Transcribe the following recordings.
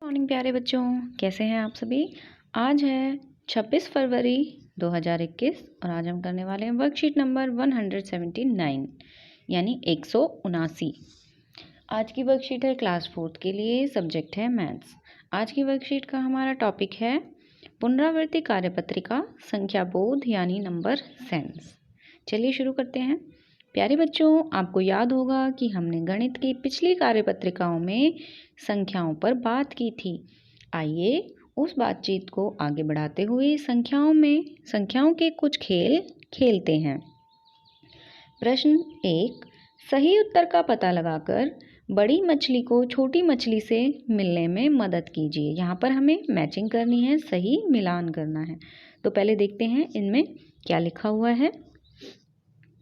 Morning प्यारे बच्चों, कैसे हैं आप सभी। आज है 26 फरवरी 2021 और आज हम करने वाले हैं वर्कशीट नंबर 179 यानी 179। आज की वर्कशीट है क्लास 4 के लिए, सब्जेक्ट है मैथ्स। आज की वर्कशीट का हमारा टॉपिक है पुनरावृत्ति कार्यपत्रिका संख्या बोध यानी नंबर सेंस। चलिए शुरू करते हैं। प्यारे बच्चों, आपको याद होगा कि हमने गणित की पिछली कार्यपत्रिकाओं में संख्याओं पर बात की थी। आइए उस बातचीत को आगे बढ़ाते हुए संख्याओं के कुछ खेल खेलते हैं। प्रश्न 1, सही उत्तर का पता लगाकर बड़ी मछली को छोटी मछली से मिलने में मदद कीजिए। यहाँ पर हमें मैचिंग करनी है, सही मिलान करना है। तो पहले देखते हैं इनमें क्या लिखा हुआ है।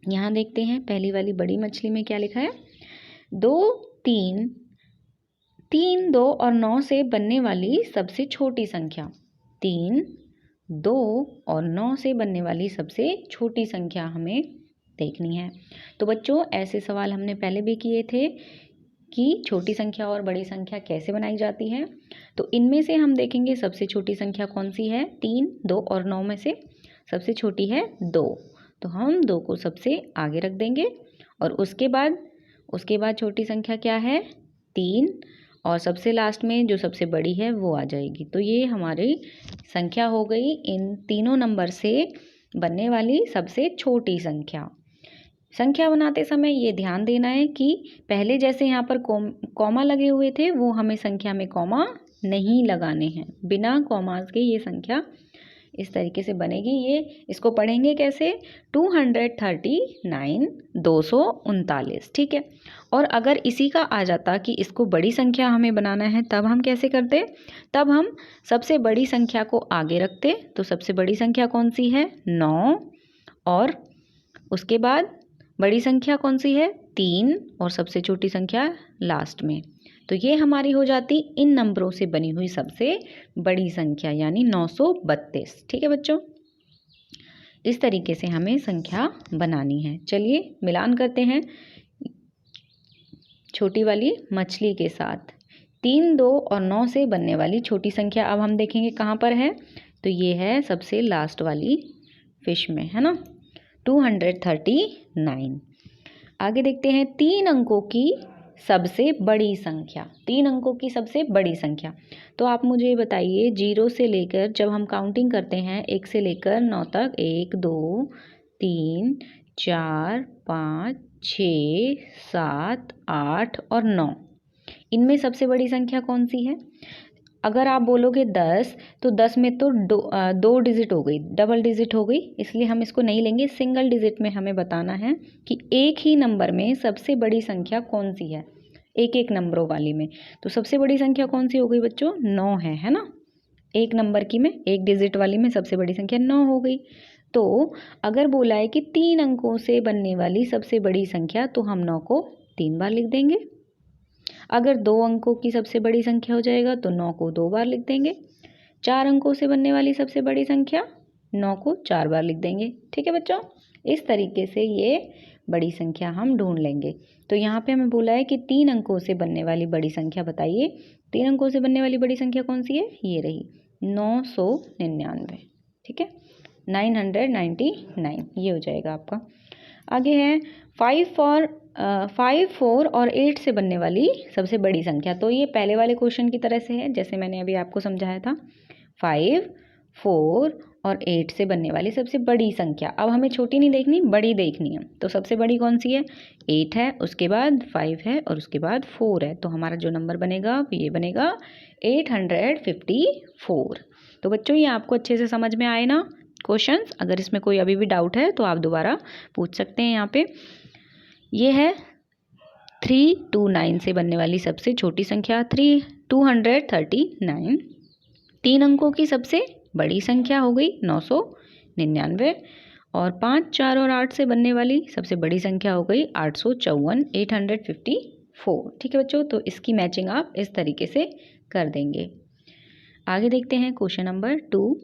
यहाँ देखते हैं पहली वाली बड़ी मछली में क्या लिखा है। 2, 3, 3, 2 और 9 से बनने वाली सबसे छोटी संख्या। 3, 2 और 9 से बनने वाली सबसे छोटी संख्या हमें देखनी है। तो बच्चों, ऐसे सवाल हमने पहले भी किए थे कि छोटी संख्या और बड़ी संख्या कैसे बनाई जाती है। तो इनमें से हम देखेंगे सबसे छोटी संख्या कौन सी है। 3, 2 और 9 में से सबसे छोटी है 2, तो हम 2 को सबसे आगे रख देंगे और उसके बाद छोटी संख्या क्या है 3 और सबसे लास्ट में जो सबसे बड़ी है वो आ जाएगी। तो ये हमारी संख्या हो गई इन तीनों नंबर से बनने वाली सबसे छोटी संख्या। संख्या बनाते समय ये ध्यान देना है कि पहले जैसे यहाँ पर कॉमा लगे हुए थे वो हमें संख्या में कॉमा नहीं लगाने हैं। बिना कॉमास के ये संख्या इस तरीके से बनेगी। इसको पढ़ेंगे कैसे, 239 239, ठीक है। और अगर इसी का आ जाता कि इसको बड़ी संख्या हमें बनाना है, तब हम कैसे करते, तब हम सबसे बड़ी संख्या को आगे रखते। तो सबसे बड़ी संख्या कौन सी है 9 और उसके बाद बड़ी संख्या कौन सी है 3 और सबसे छोटी संख्या लास्ट में। तो ये हमारी हो जाती इन नंबरों से बनी हुई सबसे बड़ी संख्या यानी 932, ठीक है बच्चों। इस तरीके से हमें संख्या बनानी है। चलिए मिलान करते हैं छोटी वाली मछली के साथ। 3, 2 और 9 से बनने वाली छोटी संख्या अब हम देखेंगे कहाँ पर है। तो ये है सबसे लास्ट वाली फिश में, है ना, 239। आगे देखते हैं 3 अंकों की सबसे बड़ी संख्या। 3 अंकों की सबसे बड़ी संख्या। तो आप मुझे बताइए 0 से लेकर, जब हम काउंटिंग करते हैं 1 से लेकर 9 तक, 1, 2, 3, 4, 5, 6, 7, 8 और 9, इनमें सबसे बड़ी संख्या कौन सी है। अगर आप बोलोगे 10, तो 10 में तो दो डिजिट हो गई, डबल डिजिट हो गई, इसलिए हम इसको नहीं लेंगे। सिंगल डिजिट में हमें बताना है कि एक ही नंबर में सबसे बड़ी संख्या कौन सी है, एक एक नंबरों वाली में। तो सबसे बड़ी संख्या कौन सी हो गई बच्चों, 9 है ना। एक नंबर की में, एक डिजिट वाली में सबसे बड़ी संख्या 9 हो गई। तो अगर बोला है कि 3 अंकों से बनने वाली सबसे बड़ी संख्या, तो हम 9 को 3 बार लिख देंगे। अगर 2 अंकों की सबसे बड़ी संख्या हो जाएगा तो 9 को 2 बार लिख देंगे। 4 अंकों से बनने वाली सबसे बड़ी संख्या 9 को 4 बार लिख देंगे, ठीक है बच्चों। इस तरीके से ये बड़ी संख्या हम ढूंढ लेंगे। तो यहाँ पे हमें बोला है कि 3 अंकों से बनने वाली बड़ी संख्या बताइए। 3 अंकों से बनने वाली बड़ी संख्या कौन सी है, ये रही 999, ठीक है, 999 ये हो जाएगा आपका। आगे है 5, 4 और 8 से बनने वाली सबसे बड़ी संख्या। तो ये पहले वाले क्वेश्चन की तरह से है जैसे मैंने अभी आपको समझाया था। 5, 4 और 8 से बनने वाली सबसे बड़ी संख्या। अब हमें छोटी नहीं देखनी, बड़ी देखनी है। तो सबसे बड़ी कौन सी है, 8 है, उसके बाद 5 है और उसके बाद 4 है। तो हमारा जो नंबर बनेगा ये बनेगा 854। तो बच्चों, ये आपको अच्छे से समझ में आए ना क्वेश्चंस। अगर इसमें कोई अभी भी डाउट है तो आप दोबारा पूछ सकते हैं। यहाँ पे ये है 329 से बनने वाली सबसे छोटी संख्या 239। 3 अंकों की सबसे बड़ी संख्या हो गई 999 और 5, 4 और 8 से बनने वाली सबसे बड़ी संख्या हो गई 854, 854, ठीक है बच्चों। तो इसकी मैचिंग आप इस तरीके से कर देंगे। आगे देखते हैं क्वेश्चन नंबर 2।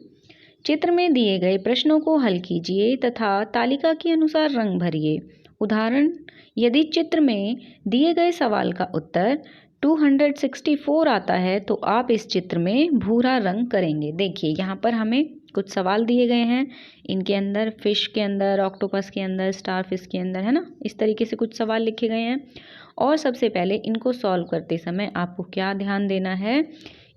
चित्र में दिए गए प्रश्नों को हल कीजिए तथा तालिका के अनुसार रंग भरिए। उदाहरण, यदि चित्र में दिए गए सवाल का उत्तर 264 आता है तो आप इस चित्र में भूरा रंग करेंगे। देखिए यहाँ पर हमें कुछ सवाल दिए गए हैं, इनके अंदर फिश के अंदर, ऑक्टोपस के अंदर, स्टार फिश के अंदर, है ना, इस तरीके से कुछ सवाल लिखे गए हैं। और सबसे पहले इनको सॉल्व करते समय आपको क्या ध्यान देना है,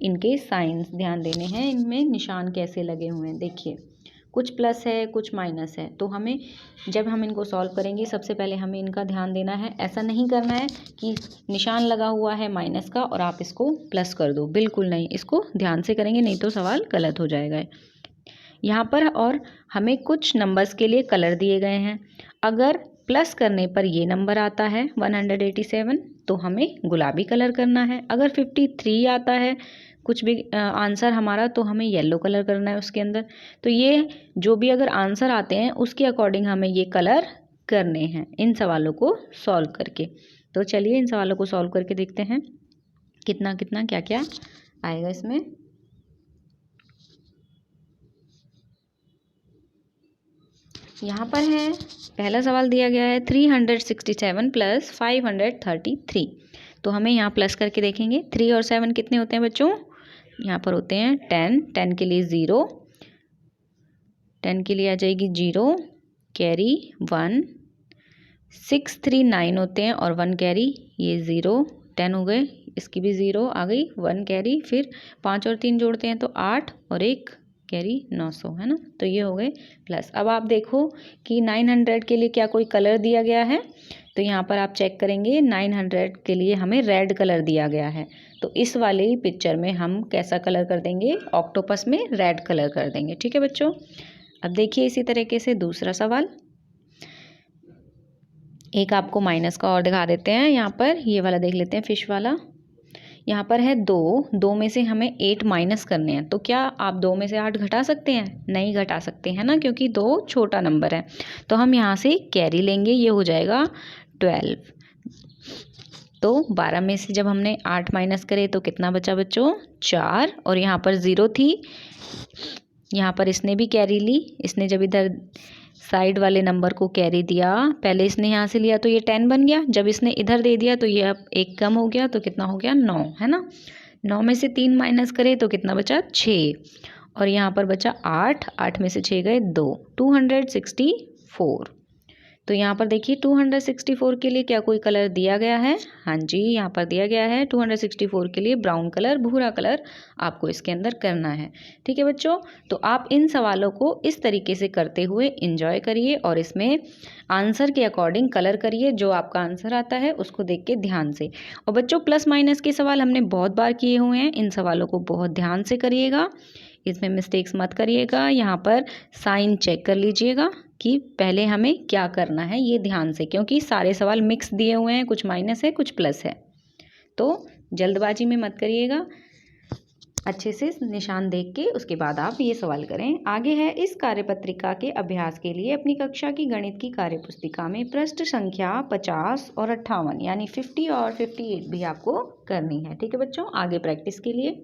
इनके साइंस ध्यान देने हैं, इनमें निशान कैसे लगे हुए हैं। देखिए कुछ प्लस है, कुछ माइनस है, तो हमें जब हम इनको सॉल्व करेंगे सबसे पहले हमें इनका ध्यान देना है। ऐसा नहीं करना है कि निशान लगा हुआ है माइनस का और आप इसको प्लस कर दो, बिल्कुल नहीं, इसको ध्यान से करेंगे, नहीं तो सवाल गलत हो जाएगा यहाँ पर। और हमें कुछ नंबर्स के लिए कलर दिए गए हैं। अगर प्लस करने पर ये नंबर आता है 187 तो हमें गुलाबी कलर करना है। अगर 53 आता है कुछ भी आंसर हमारा तो हमें येलो कलर करना है उसके अंदर। तो ये जो भी अगर आंसर आते हैं उसके अकॉर्डिंग हमें ये कलर करने हैं इन सवालों को सॉल्व करके। तो चलिए इन सवालों को सॉल्व करके देखते हैं कितना कितना क्या क्या आएगा इसमें। यहाँ पर है पहला सवाल दिया गया है 367 प्लस 533। तो हमें यहाँ प्लस करके देखेंगे। 3 और 7 कितने होते हैं बच्चों, यहाँ पर होते हैं 10, 10 के लिए 0, 10 के लिए आ जाएगी 0, कैरी 1, 6, 3, 9 होते हैं और 1 कैरी, ये 0, 10 हो गए, इसकी भी 0 आ गई, 1 कैरी, फिर 5 और 3 जोड़ते हैं तो 8 और 1 कैरी 900, है ना। तो ये हो गए प्लस। अब आप देखो कि 900 के लिए क्या कोई कलर दिया गया है, तो यहाँ पर आप चेक करेंगे 900 के लिए हमें रेड कलर दिया गया है। तो इस वाले पिक्चर में हम कैसा कलर कर देंगे, ऑक्टोपस में रेड कलर कर देंगे। ठीक है बच्चों। अब देखिए इसी तरीके से दूसरा सवाल, एक आपको माइनस का और दिखा देते हैं। यहाँ पर ये वाला देख लेते हैं, फिश वाला। यहाँ पर है 2 में से हमें 8 माइनस करने हैं। तो क्या आप 2 में से 8 घटा सकते हैं? नहीं घटा सकते, है ना, क्योंकि 2 छोटा नंबर है। तो हम यहाँ से कैरी लेंगे, ये हो जाएगा 12। तो 12 में से जब हमने 8 माइनस करे तो कितना बचा बच्चों, 4। और यहाँ पर 0 थी, यहाँ पर इसने भी कैरी ली। इसने जब इधर साइड वाले नंबर को कैरी दिया, पहले इसने यहाँ से लिया तो ये 10 बन गया, जब इसने इधर दे दिया तो ये अब 1 कम हो गया, तो कितना हो गया 9, है ना। 9 में से 3 माइनस करे तो कितना बचा 6, और यहाँ पर बचा 8, 8 में से 6 गए 2, 264। तो यहाँ पर देखिए 264 के लिए क्या कोई कलर दिया गया है? हाँ जी, यहाँ पर दिया गया है 264 के लिए ब्राउन कलर, भूरा कलर आपको इसके अंदर करना है। ठीक है बच्चों, तो आप इन सवालों को इस तरीके से करते हुए एंजॉय करिए और इसमें आंसर के अकॉर्डिंग कलर करिए। जो आपका आंसर आता है उसको देख के ध्यान से। और बच्चों प्लस माइनस के सवाल हमने बहुत बार किए हुए हैं, इन सवालों को बहुत ध्यान से करिएगा, इसमें मिस्टेक्स मत करिएगा। यहाँ पर साइन चेक कर लीजिएगा कि पहले हमें क्या करना है, ये ध्यान से, क्योंकि सारे सवाल मिक्स दिए हुए हैं, कुछ माइनस है कुछ प्लस है। तो जल्दबाजी में मत करिएगा, अच्छे से निशान देख के उसके बाद आप ये सवाल करें। आगे है इस कार्यपत्रिका के अभ्यास के लिए अपनी कक्षा की गणित की कार्यपुस्तिका में पृष्ठ संख्या 50 और 58 यानी 50 और 58 भी आपको करनी है। ठीक है बच्चों, आगे प्रैक्टिस के लिए।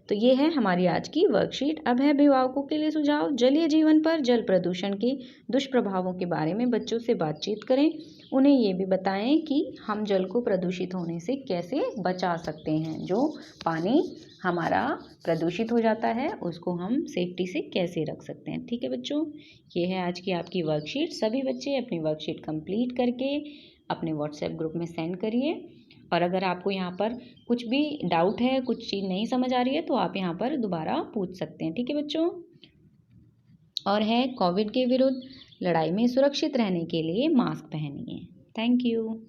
तो ये है हमारी आज की वर्कशीट। अब है अभिभावकों के लिए सुझाव। जलीय जीवन पर जल प्रदूषण के दुष्प्रभावों के बारे में बच्चों से बातचीत करें। उन्हें ये भी बताएं कि हम जल को प्रदूषित होने से कैसे बचा सकते हैं। जो पानी हमारा प्रदूषित हो जाता है उसको हम सेफ्टी से कैसे रख सकते हैं। ठीक है बच्चों, ये है आज की आपकी वर्कशीट। सभी बच्चे अपनी वर्कशीट कंप्लीट करके अपने व्हाट्सएप ग्रुप में सेंड करिए। और अगर आपको यहाँ पर कुछ भी डाउट है, कुछ चीज़ नहीं समझ आ रही है, तो आप यहाँ पर दोबारा पूछ सकते हैं। ठीक है बच्चों। और है कोविड के विरुद्ध लड़ाई में सुरक्षित रहने के लिए मास्क पहनिए। Thank you.